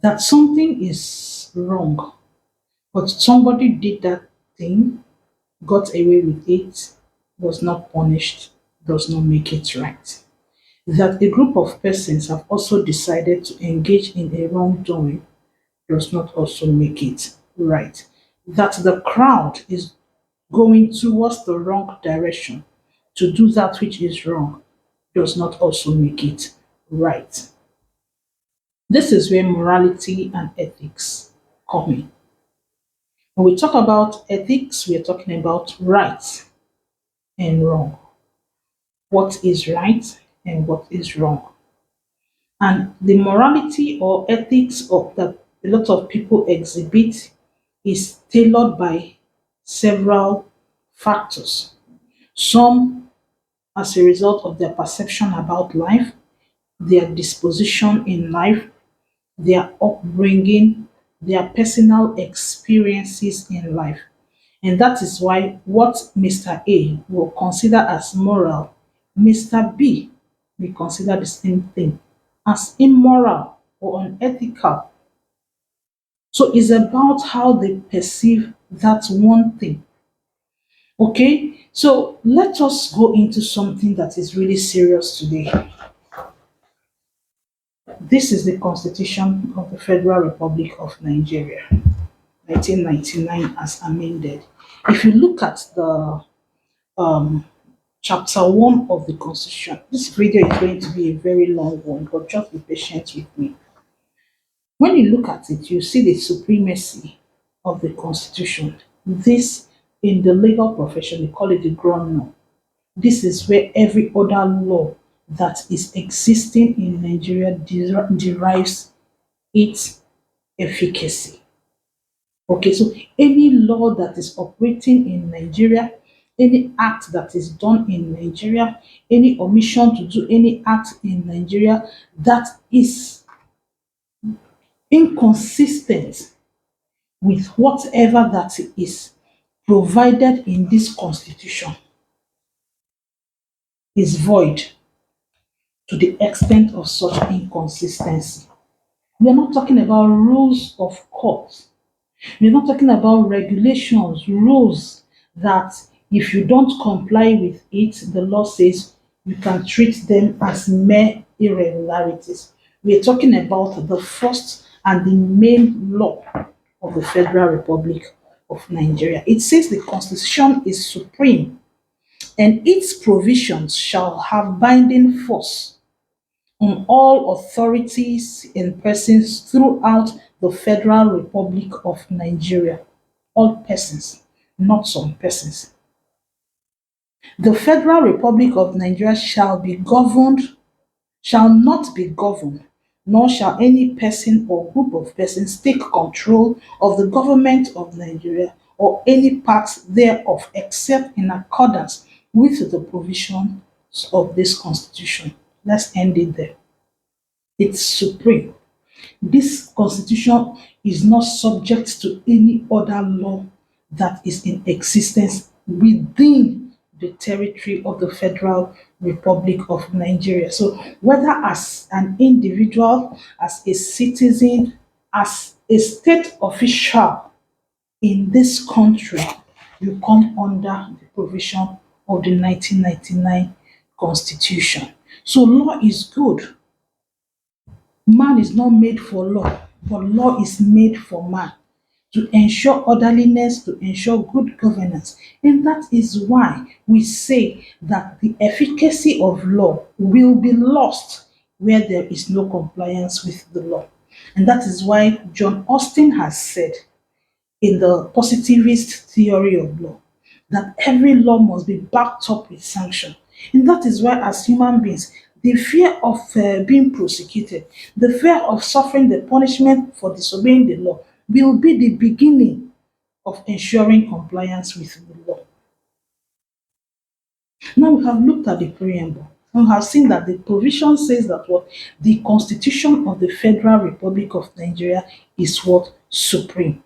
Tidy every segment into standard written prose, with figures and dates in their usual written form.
That something is wrong, but somebody did that thing, got away with it, was not punished, does not make it right. That a group of persons have also decided to engage in a wrongdoing does not also make it right. That the crowd is going towards the wrong direction to do that which is wrong does not also make it right. This is where morality and ethics come in. When we talk about ethics, we are talking about right and wrong. What is right and what is wrong. And the morality or ethics of that a lot of people exhibit is tailored by several factors. Some as a result of their perception about life, their disposition in life, their upbringing, their personal experiences in life. And that is why what Mr. A will consider as moral, Mr. B may consider the same thing as immoral or unethical. So it's about how they perceive that one thing. Okay, so let us go into something that is really serious today. This is the Constitution of the Federal Republic of Nigeria, 1999 as amended. If you look at the um, chapter 1 of the Constitution, this video is going to be a very long one, but just be patient with me. When you look at it, you see the supremacy of the Constitution. This, in the legal profession, they call it the ground law. This is where every other law that is existing in Nigeria derives its efficacy. Okay, so any law that is operating in Nigeria, any act that is done in Nigeria, any omission to do any act in Nigeria that is inconsistent with whatever that is provided in this constitution is void to the extent of such inconsistency. We are not talking about rules of court. We're not talking about regulations, rules that if you don't comply with it, the law says you can treat them as mere irregularities. We're talking about the first and the main law of the Federal Republic of Nigeria. It says the Constitution is supreme and its provisions shall have binding force on all authorities and persons throughout the Federal Republic of Nigeria. All persons, not some persons. The Federal Republic of Nigeria shall not be governed, nor shall any person or group of persons take control of the government of Nigeria or any part thereof except in accordance with the provisions of this constitution. Let's end it there. It's supreme. This constitution is not subject to any other law that is in existence within the territory of the Federal Republic of Nigeria. So, whether as an individual, as a citizen, as a state official in this country, you come under the provision of the 1999 Constitution. So, law is good. Man is not made for law, but law is made for man to ensure orderliness, to ensure good governance. And that is why we say that the efficacy of law will be lost where there is no compliance with the law. And that is why John Austin has said in the positivist theory of law that every law must be backed up with sanction. And that is why, as human beings, the fear of being prosecuted, the fear of suffering the punishment for disobeying the law will be the beginning of ensuring compliance with the law. Now we have looked at the preamble and have seen that the provision says that what the Constitution of the Federal Republic of Nigeria is what supreme.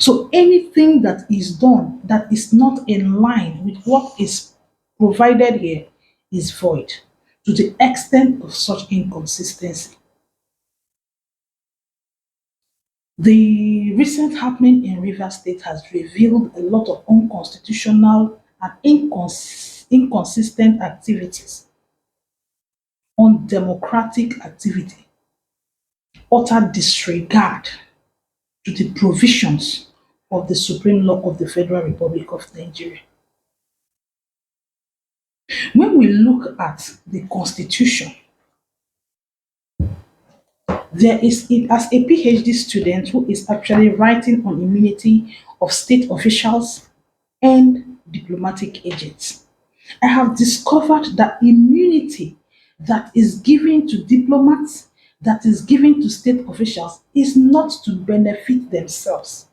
So anything that is done that is not in line with what is provided here is void to the extent of such inconsistency. The recent happening in Rivers State has revealed a lot of unconstitutional and inconsistent activities, undemocratic activity, utter disregard to the provisions of the Supreme Law of the Federal Republic of Nigeria. When we look at the Constitution, there is it as a PhD student who is actually writing on immunity of state officials and diplomatic agents. I have discovered that immunity that is given to diplomats, that is given to state officials, is not to benefit themselves,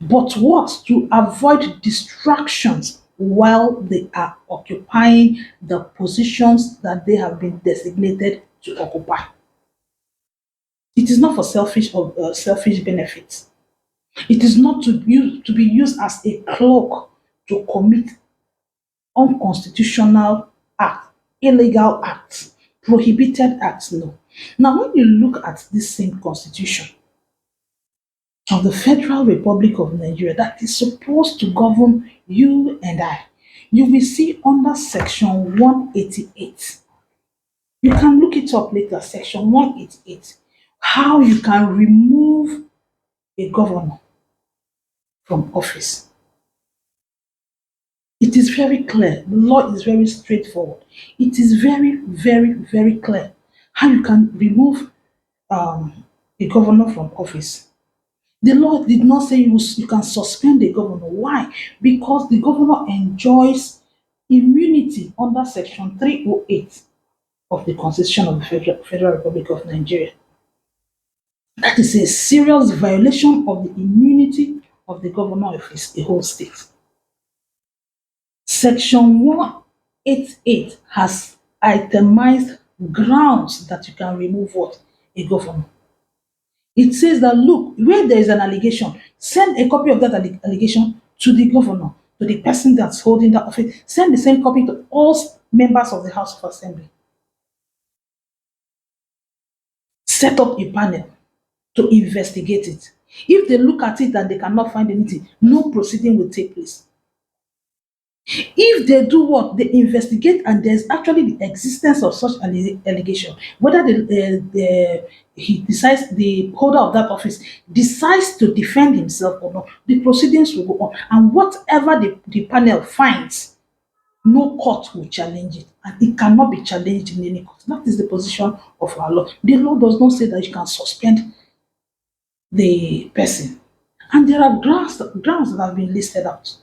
but what? To avoid distractions while they are occupying the positions that they have been designated to occupy. It is not for selfish benefits. It is not to be used as a cloak to commit unconstitutional acts, illegal acts, prohibited acts. No. Now, when you look at this same constitution of the Federal Republic of Nigeria that is supposed to govern you and I, you will see under section 188. You can look it up later, section 188, how you can remove a governor from office. It is very clear. The law is very straightforward. It is very, very, very clear how you can remove a governor from office. The law did not say you can suspend the governor. Why? Because the governor enjoys immunity under Section 308 of the Constitution of the Federal Republic of Nigeria. That is a serious violation of the immunity of the governor of a whole state. Section 188 has itemized grounds that you can remove what? A governor. It says that look, where there is an allegation, send a copy of that allegation to the governor, to the person that's holding that office. Send the same copy to all members of the House of Assembly. Set up a panel to investigate it. If they look at it and they cannot find anything, no proceeding will take place. If they do what? They investigate and there's actually the existence of such allegation, whether he decides, the holder of that office decides to defend himself or not, the proceedings will go on. And whatever the panel finds, no court will challenge it. And it cannot be challenged in any court. That is the position of our law. The law does not say that you can suspend the person. And there are grounds that have been listed out.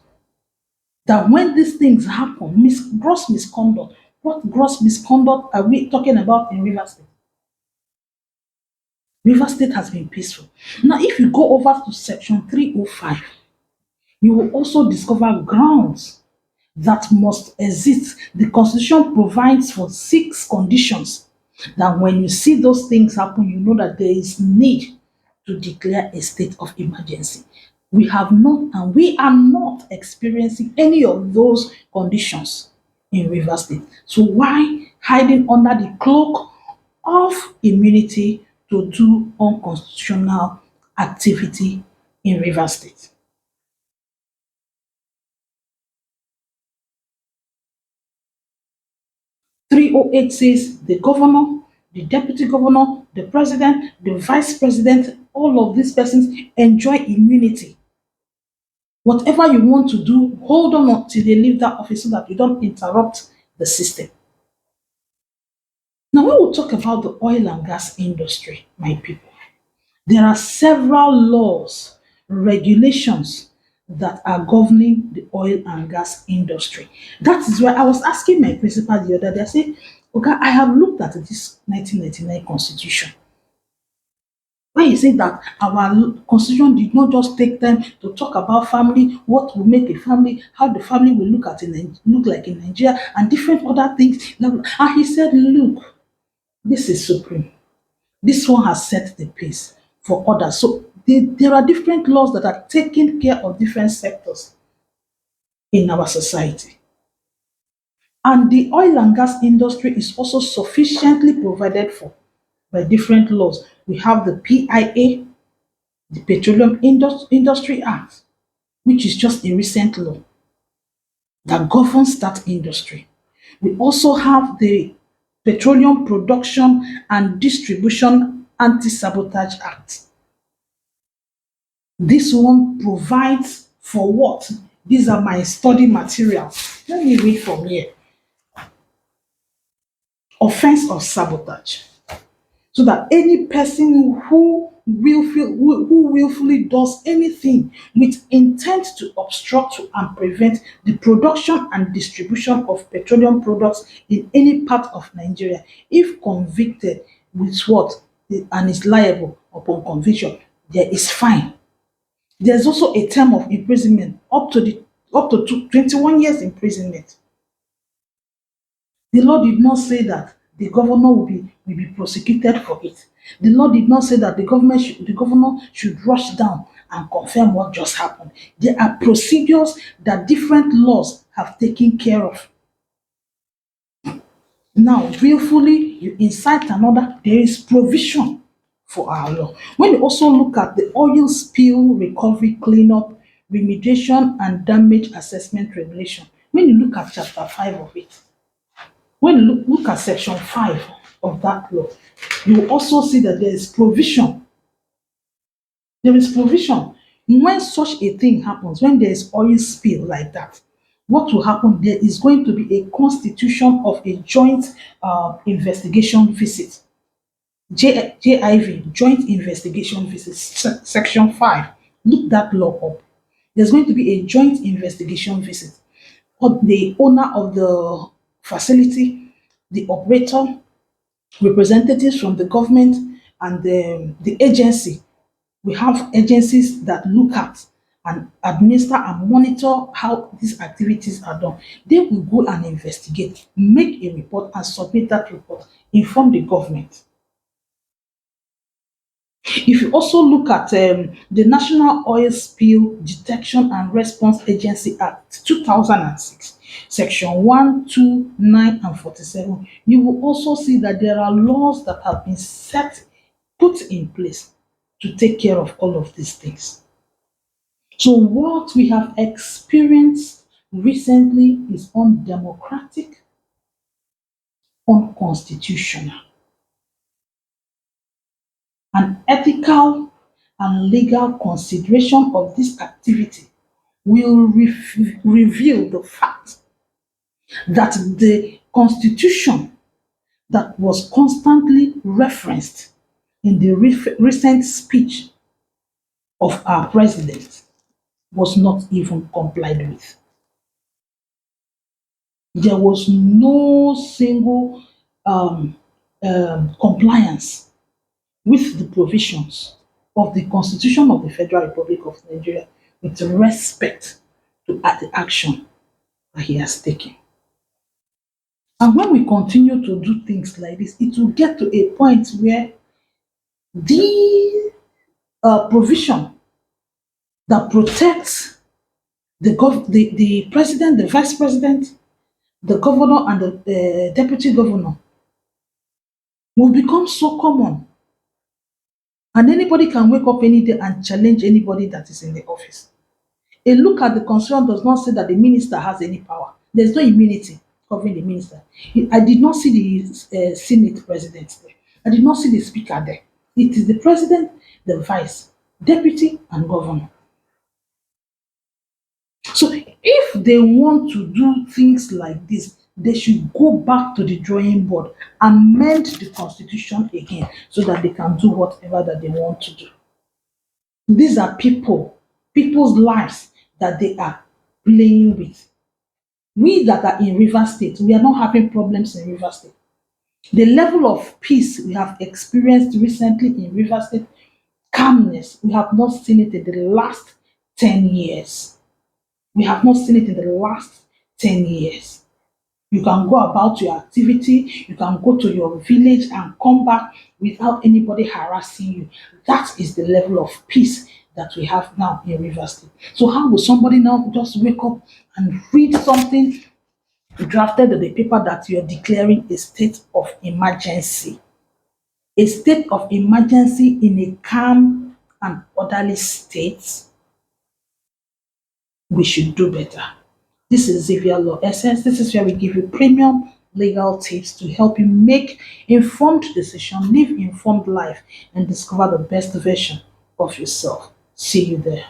That when these things happen, gross misconduct, what gross misconduct are we talking about in Rivers State? Rivers State has been peaceful. Now, if you go over to section 305, you will also discover grounds that must exist. The Constitution provides for 6 conditions that when you see those things happen, you know that there is need to declare a state of emergency. We have not and we are not experiencing any of those conditions in Rivers State. So why hiding under the cloak of immunity to do unconstitutional activity in Rivers State? 308 says the governor, the deputy governor, the president, the vice president, all of these persons enjoy immunity. Whatever you want to do, hold on until they leave that office so that you don't interrupt the system. Now, when we talk about the oil and gas industry, my people, there are several laws, regulations that are governing the oil and gas industry. That is why I was asking my principal the other day, I said, okay, I have looked at this 1999 constitution. When he said that our constitution did not just take time to talk about family, what will make a family, how the family will look like in Nigeria, and different other things. And he said, look, this is supreme. This one has set the pace for others. So there are different laws that are taking care of different sectors in our society. And the oil and gas industry is also sufficiently provided for by different laws. We have the PIA, the Petroleum Industry Act, which is just a recent law that governs that industry. We also have the Petroleum Production and Distribution Anti-Sabotage Act. This one provides for what? These are my study materials. Let me read from here. Offense of sabotage. So that any person who willfully does anything with intent to obstruct and prevent the production and distribution of petroleum products in any part of Nigeria, if convicted with what and is liable upon conviction, there is fine. There's also a term of imprisonment up to 21 years imprisonment. The law did not say that the governor will be prosecuted for it. The law did not say that the governor should rush down and confirm what just happened. There are procedures that different laws have taken care of. Now, willfully you incite another, there is provision for our law. When you also look at the oil spill recovery cleanup, remediation and damage assessment regulation, when you look at chapter 5 of it, when you look at section 5 of that law, you will also see that there is provision. There is provision. When such a thing happens, when there is oil spill like that, what will happen? There is going to be a constitution of a joint investigation visit. JIV, Joint Investigation Visit, Section 5. Look that law up. There's going to be a joint investigation visit. But the owner of the facility, the operator, representatives from the government, and the agency. We have agencies that look at and administer and monitor how these activities are done. They will go and investigate, make a report and submit that report, inform the government. If you also look at the National Oil Spill Detection and Response Agency Act 2006, Section 1, 2, 9, and 47, you will also see that there are laws that have been put in place to take care of all of these things. So what we have experienced recently is undemocratic, unconstitutional, an ethical and legal consideration of this activity will reveal the fact that the constitution that was constantly referenced in the recent speech of our president was not even complied with. There was no single compliance with the provisions of the Constitution of the Federal Republic of Nigeria with respect to the action that he has taken. And when we continue to do things like this, it will get to a point where the provision that protects the president, the vice president, the governor, and the deputy governor will become so common. And anybody can wake up any day and challenge anybody that is in the office. A look at the constitution does not say that the minister has any power. There's no immunity covering the minister. I did not see the Senate president there. I did not see the speaker there. It is the president, the vice, deputy, and governor. So if they want to do things like this, they should go back to the drawing board, amend the constitution again so that they can do whatever that they want to do. These are people's lives that they are playing with. We that are in River State, we are not having problems in River State. The level of peace we have experienced recently in River State, calmness, we have not seen it in the last 10 years. We have not seen it in the last 10 years. You can go about your activity, you can go to your village and come back without anybody harassing you. That is the level of peace that we have now in River State. So how will somebody now just wake up and read something drafted in the paper that you are declaring a state of emergency? A state of emergency in a calm and orderly state, we should do better. This is Xavier Law Essence. This is where we give you premium legal tips to help you make informed decisions, live informed life, and discover the best version of yourself. See you there.